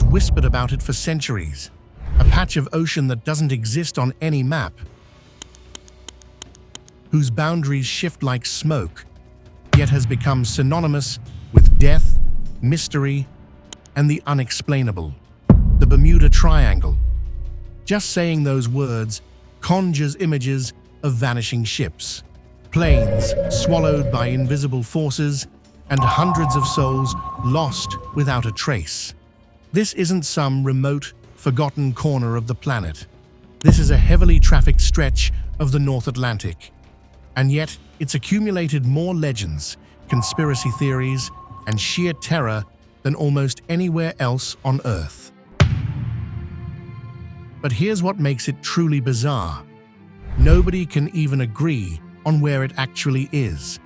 has whispered about it for centuries. A patch of ocean that doesn't exist on any map, whose boundaries shift like smoke, yet has become synonymous with death, mystery, and the unexplainable. The Bermuda Triangle. Just saying those words conjures images of vanishing ships, planes swallowed by invisible forces, and hundreds of souls lost without a trace. This isn't some remote, forgotten corner of the planet. This is a heavily trafficked stretch of the North Atlantic. And yet, it's accumulated more legends, conspiracy theories, and sheer terror than almost anywhere else on Earth. But here's what makes it truly bizarre. Nobody can even agree on where it actually is.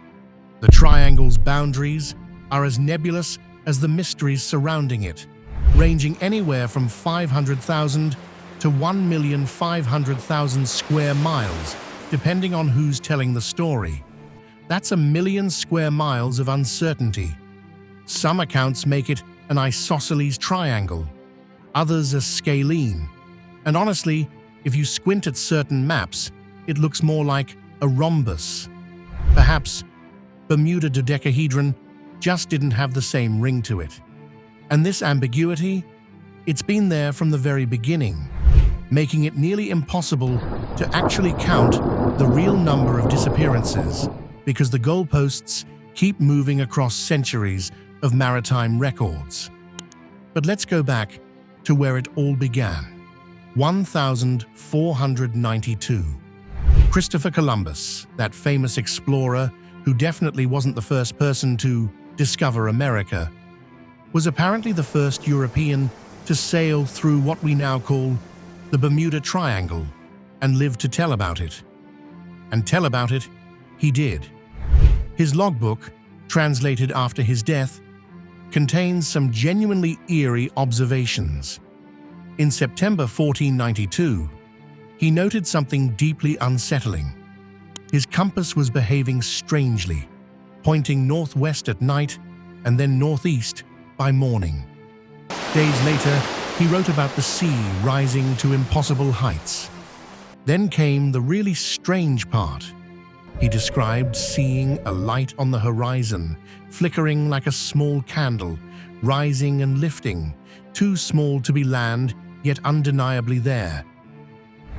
The triangle's boundaries are as nebulous as the mysteries surrounding it, ranging anywhere from 500,000 to 1,500,000 square miles, depending on who's telling the story. That's 1,000,000 square miles of uncertainty. Some accounts make it an isosceles triangle, others a scalene. And honestly, if you squint at certain maps, it looks more like a rhombus. Perhaps Bermuda dodecahedron just didn't have the same ring to it. And this ambiguity, it's been there from the very beginning, making it nearly impossible to actually count the real number of disappearances, because the goalposts keep moving across centuries of maritime records. But let's go back to where it all began. 1492. Christopher Columbus, that famous explorer who definitely wasn't the first person to discover America, was apparently the first European to sail through what we now call the Bermuda Triangle and live to tell about it. And tell about it he did. His logbook, translated after his death, contains some genuinely eerie observations. In September 1492, he noted something deeply unsettling. His compass was behaving strangely, pointing northwest at night and then northeast by morning. Days later, he wrote about the sea rising to impossible heights. Then came the really strange part. He described seeing a light on the horizon, flickering like a small candle, rising and lifting, too small to be land, yet undeniably there.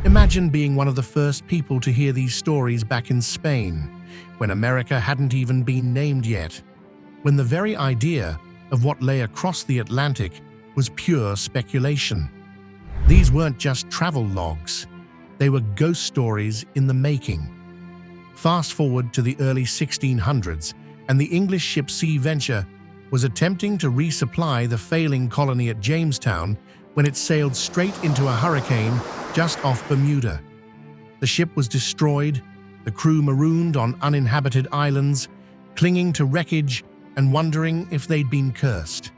Imagine being one of the first people to hear these stories back in Spain, when America hadn't even been named yet, when the very idea of what lay across the Atlantic was pure speculation. These weren't just travel logs, they were ghost stories in the making. Fast forward to the early 1600s, and the English ship Sea Venture was attempting to resupply the failing colony at Jamestown when it sailed straight into a hurricane just off Bermuda. The ship was destroyed, the crew marooned on uninhabited islands, clinging to wreckage and wondering if they'd been cursed.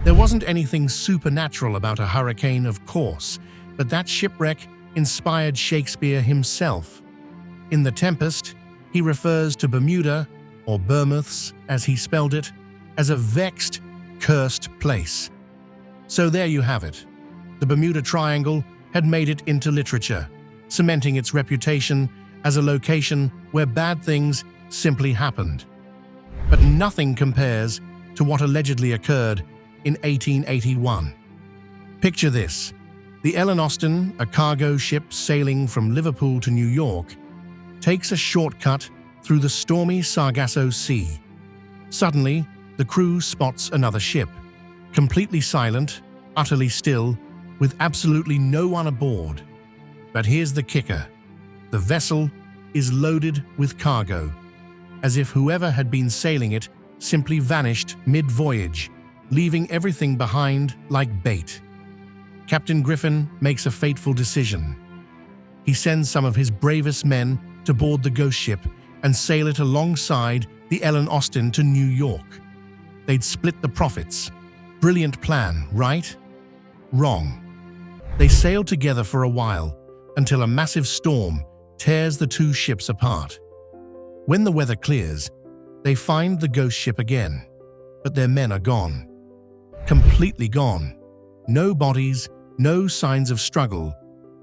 There wasn't anything supernatural about a hurricane, of course, but that shipwreck inspired Shakespeare himself. In The Tempest, he refers to Bermuda, or Bermuths as he spelled it, as a vexed, cursed place. So there you have it. The Bermuda Triangle had made it into literature, cementing its reputation as a location where bad things simply happened. But nothing compares to what allegedly occurred in 1881. Picture this. The Ellen Austin, a cargo ship sailing from Liverpool to New York, takes a shortcut through the stormy Sargasso Sea. Suddenly, the crew spots another ship, completely silent, utterly still, with absolutely no one aboard. But here's the kicker. The vessel is loaded with cargo, as if whoever had been sailing it simply vanished mid-voyage, leaving everything behind like bait. Captain Griffin makes a fateful decision. He sends some of his bravest men to board the ghost ship and sail it alongside the Ellen Austin to New York. They'd split the profits. Brilliant plan, right? Wrong. They sail together for a while until a massive storm tears the two ships apart. When the weather clears, they find the ghost ship again, but their men are gone. Completely gone. No bodies, no signs of struggle,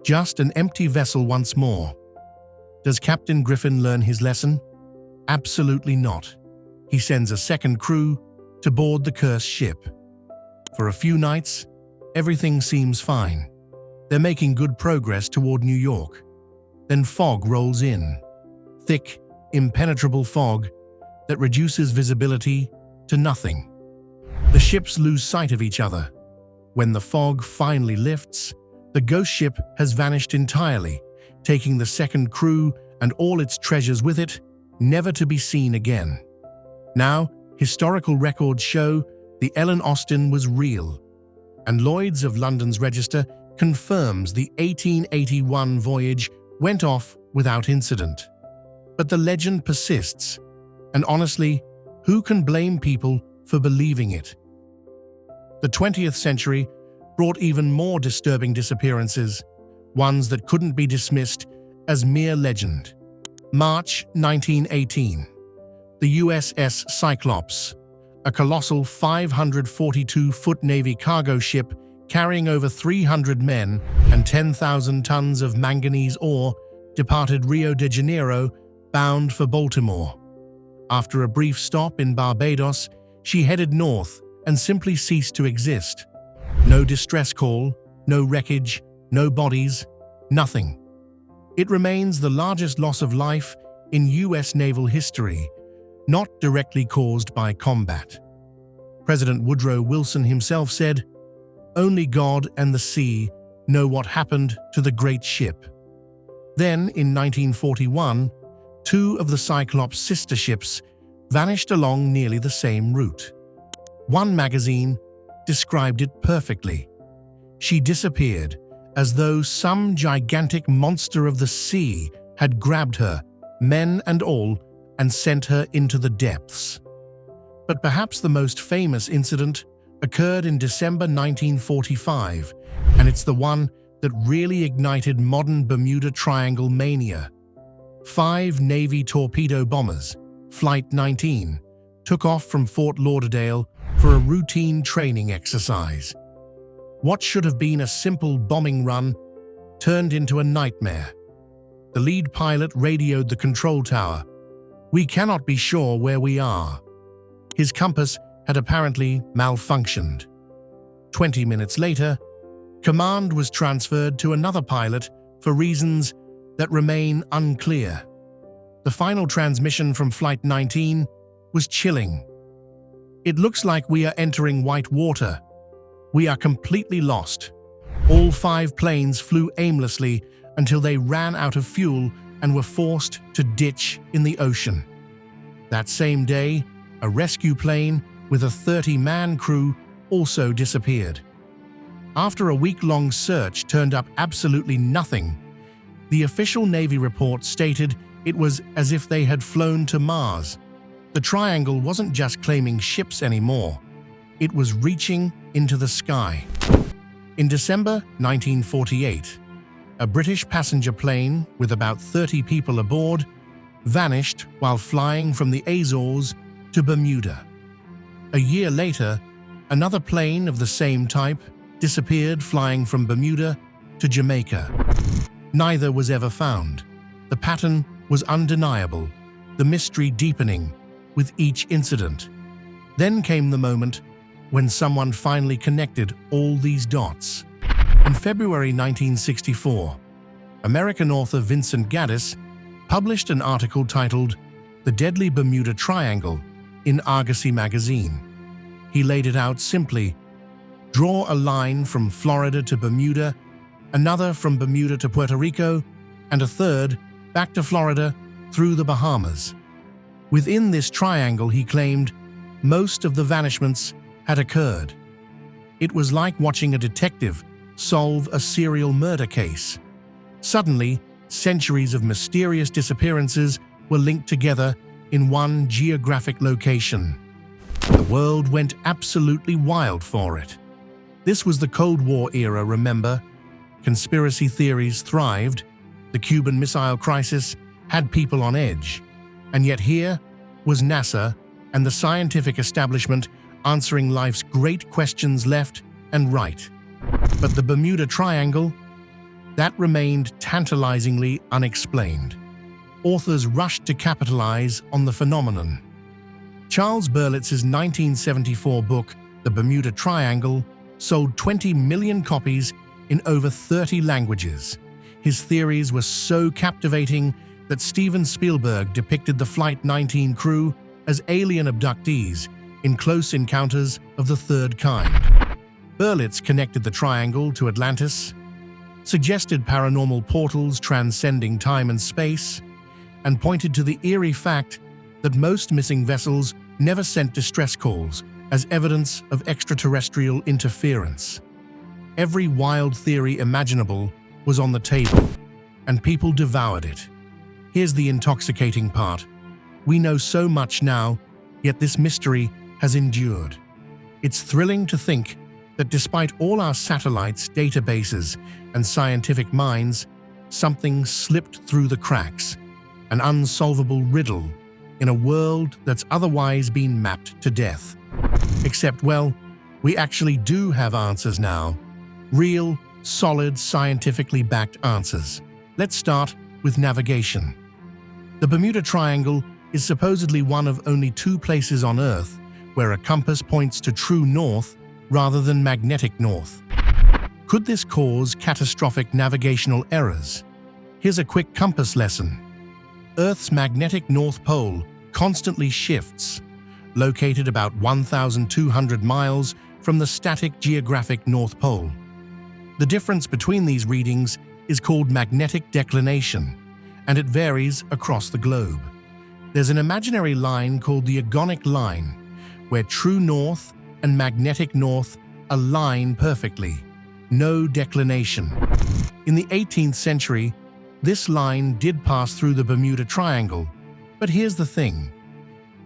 just an empty vessel once more. Does Captain Griffin learn his lesson? Absolutely not. He sends a second crew to board the cursed ship. For a few nights, everything seems fine. They're making good progress toward New York. Then fog rolls in. Thick, impenetrable fog that reduces visibility to nothing. The ships lose sight of each other. When the fog finally lifts, the ghost ship has vanished entirely, taking the second crew and all its treasures with it, never to be seen again. Now, historical records show the Ellen Austen was real, and Lloyd's of London's Register confirms the 1881 voyage went off without incident. But the legend persists, and honestly, who can blame people for believing it? The 20th century brought even more disturbing disappearances, ones that couldn't be dismissed as mere legend. March 1918. The USS Cyclops, a colossal 542-foot Navy cargo ship carrying over 300 men and 10,000 tons of manganese ore, departed Rio de Janeiro, bound for Baltimore. After a brief stop in Barbados, she headed north and simply ceased to exist. No distress call, no wreckage, no bodies, nothing. It remains the largest loss of life in U.S. naval history, not directly caused by combat. President Woodrow Wilson himself said, "Only God and the sea know what happened to the great ship." Then, in 1941, two of the Cyclops' sister ships vanished along nearly the same route. One magazine described it perfectly. She disappeared as though some gigantic monster of the sea had grabbed her, men and all, and sent her into the depths. But perhaps the most famous incident occurred in December 1945, and it's the one that really ignited modern Bermuda Triangle mania. 5 Navy torpedo bombers, Flight 19, took off from Fort Lauderdale for a routine training exercise. What should have been a simple bombing run turned into a nightmare. The lead pilot radioed the control tower. "We cannot be sure where we are." His compass had apparently malfunctioned. 20 minutes later, command was transferred to another pilot for reasons that remain unclear. The final transmission from Flight 19 was chilling. "It looks like we are entering white water. We are completely lost." All 5 planes flew aimlessly until they ran out of fuel and were forced to ditch in the ocean. That same day, a rescue plane with a 30-man crew also disappeared. After a week-long search turned up absolutely nothing, the official Navy report stated it was as if they had flown to Mars. The Triangle wasn't just claiming ships anymore. It was reaching into the sky. In December 1948, a British passenger plane with about 30 people aboard vanished while flying from the Azores to Bermuda. A year later, another plane of the same type disappeared flying from Bermuda to Jamaica. Neither was ever found. The pattern was undeniable, the mystery deepening with each incident. Then came the moment when someone finally connected all these dots. In February 1964, American author Vincent Gaddis published an article titled "The Deadly Bermuda Triangle" in Argosy magazine. He laid it out simply: draw a line from Florida to Bermuda, another from Bermuda to Puerto Rico, and a third back to Florida through the Bahamas. Within this triangle, he claimed, most of the vanishments had occurred. It was like watching a detective solve a serial murder case. Suddenly, centuries of mysterious disappearances were linked together in one geographic location. The world went absolutely wild for it. This was the Cold War era, remember? Conspiracy theories thrived. The Cuban Missile Crisis had people on edge. And yet here was NASA and the scientific establishment answering life's great questions left and right. But the Bermuda Triangle? That remained tantalizingly unexplained. Authors rushed to capitalize on the phenomenon. Charles Berlitz's 1974 book, The Bermuda Triangle, sold 20 million copies in over 30 languages. His theories were so captivating that Steven Spielberg depicted the Flight 19 crew as alien abductees in Close Encounters of the Third Kind. Berlitz connected the triangle to Atlantis, suggested paranormal portals transcending time and space, and pointed to the eerie fact that most missing vessels never sent distress calls as evidence of extraterrestrial interference. Every wild theory imaginable was on the table, and people devoured it. Here's the intoxicating part. We know so much now, yet this mystery has endured. It's thrilling to think that despite all our satellites, databases, and scientific minds, something slipped through the cracks, an unsolvable riddle in a world that's otherwise been mapped to death. Except, well, we actually do have answers now. Real, solid, scientifically backed answers. Let's start with navigation. The Bermuda Triangle is supposedly one of only 2 places on Earth where a compass points to true north rather than magnetic north. Could this cause catastrophic navigational errors? Here's a quick compass lesson. Earth's magnetic north pole constantly shifts, located about 1,200 miles from the static geographic North Pole. The difference between these readings is called magnetic declination, and it varies across the globe. There's an imaginary line called the agonic line, where true north and magnetic north align perfectly. No declination. In the 18th century, this line did pass through the Bermuda Triangle, but here's the thing.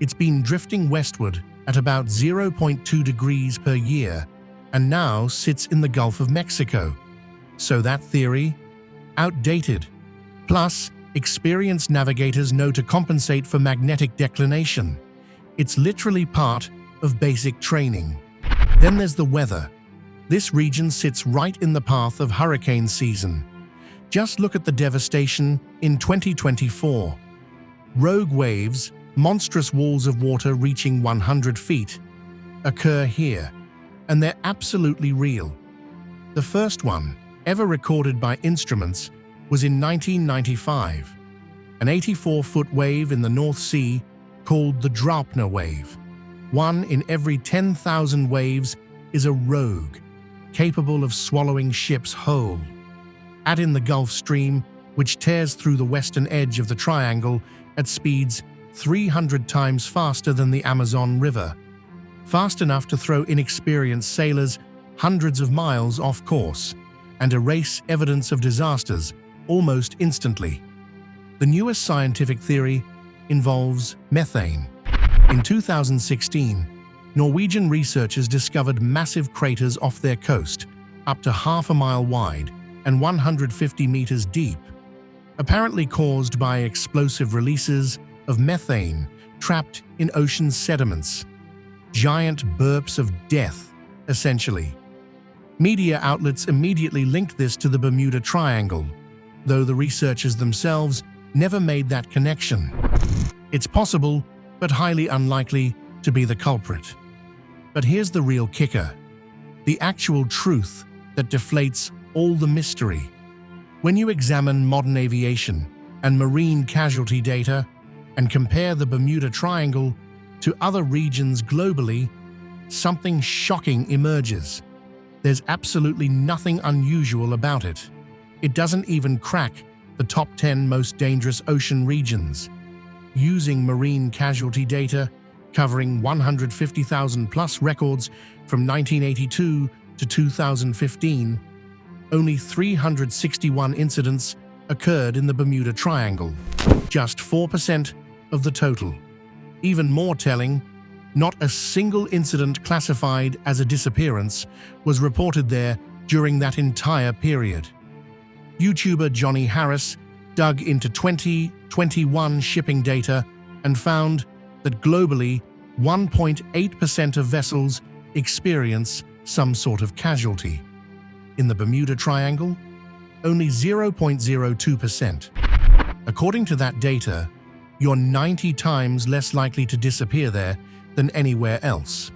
It's been drifting westward at about 0.2 degrees per year and now sits in the Gulf of Mexico. So that theory? Outdated. Plus, experienced navigators know to compensate for magnetic declination. It's literally part of basic training. Then there's the weather. This region sits right in the path of hurricane season. Just look at the devastation in 2024. Rogue waves, monstrous walls of water reaching 100 feet, occur here, and they're absolutely real. The first one, ever recorded by instruments, was in 1995, an 84-foot wave in the North Sea called the Draupner wave. 1 in every 10,000 waves is a rogue, capable of swallowing ships whole. Add in the Gulf Stream, which tears through the western edge of the triangle at speeds 300 times faster than the Amazon River, fast enough to throw inexperienced sailors hundreds of miles off course and erase evidence of disasters almost instantly. The newest scientific theory involves methane. In 2016, Norwegian researchers discovered massive craters off their coast, up to half a mile wide and 150 meters deep, apparently caused by explosive releases of methane trapped in ocean sediments. Giant burps of death, essentially. Media outlets immediately linked this to the Bermuda Triangle, though the researchers themselves never made that connection. It's possible, but highly unlikely, to be the culprit. But here's the real kicker: the actual truth that deflates all the mystery. When you examine modern aviation and marine casualty data and compare the Bermuda Triangle to other regions globally, something shocking emerges. There's absolutely nothing unusual about it. It doesn't even crack the top 10 most dangerous ocean regions. Using marine casualty data covering 150,000 plus records from 1982 to 2015, only 361 incidents occurred in the Bermuda Triangle, just 4% of the total. Even more telling, not a single incident classified as a disappearance was reported there during that entire period. YouTuber Johnny Harris dug into 2021 shipping data and found that globally, 1.8% of vessels experience some sort of casualty. In the Bermuda Triangle, only 0.02%. According to that data, you're 90 times less likely to disappear there than anywhere else.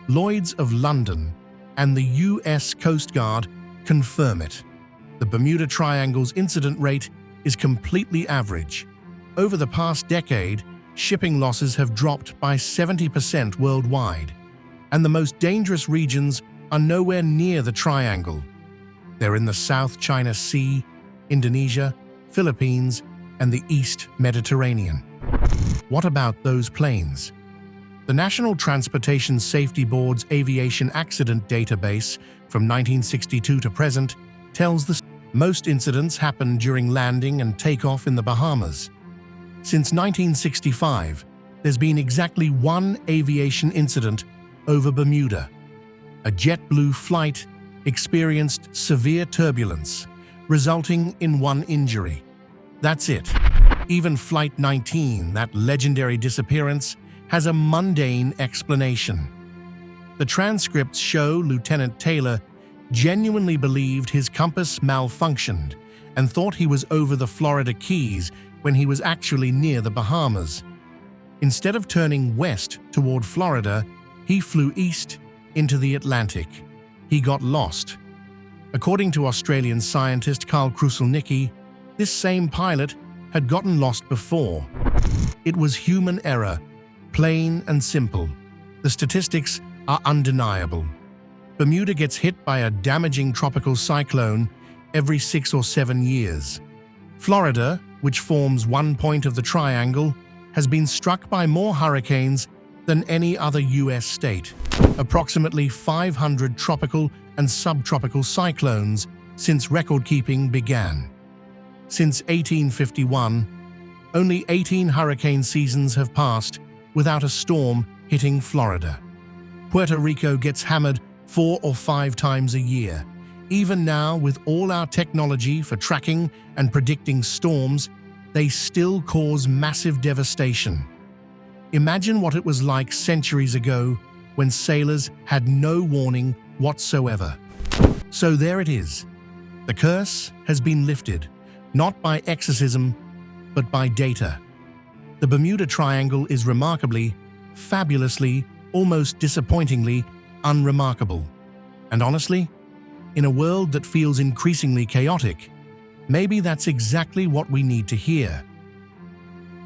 Lloyd's of London and the US Coast Guard confirm it. The Bermuda Triangle's incident rate is completely average. Over the past decade, shipping losses have dropped by 70% worldwide, and the most dangerous regions are nowhere near the Triangle. They're in the South China Sea, Indonesia, Philippines, and the East Mediterranean. What about those planes? The National Transportation Safety Board's Aviation Accident Database from 1962 to present tells us most incidents happen during landing and takeoff in the Bahamas. Since 1965, there's been exactly one aviation incident over Bermuda. A JetBlue flight experienced severe turbulence, resulting in one injury. That's it. Even Flight 19, that legendary disappearance, has a mundane explanation. The transcripts show Lieutenant Taylor genuinely believed his compass malfunctioned and thought he was over the Florida Keys when he was actually near the Bahamas. Instead of turning west toward Florida, he flew east into the Atlantic. He got lost. According to Australian scientist Carl Kruselnicki, this same pilot had gotten lost before. It was human error, plain and simple. The statistics are undeniable. Bermuda gets hit by a damaging tropical cyclone every 6 or 7 years. Florida, which forms one point of the triangle, has been struck by more hurricanes than any other U.S. state. Approximately 500 tropical and subtropical cyclones since record-keeping began. Since 1851, only 18 hurricane seasons have passed without a storm hitting Florida. Puerto Rico gets hammered 4 or 5 times a year. Even now, with all our technology for tracking and predicting storms, they still cause massive devastation. Imagine what it was like centuries ago when sailors had no warning whatsoever. So there it is. The curse has been lifted, not by exorcism, but by data. The Bermuda Triangle is remarkably, fabulously, almost disappointingly unremarkable. And honestly, in a world that feels increasingly chaotic, maybe that's exactly what we need to hear.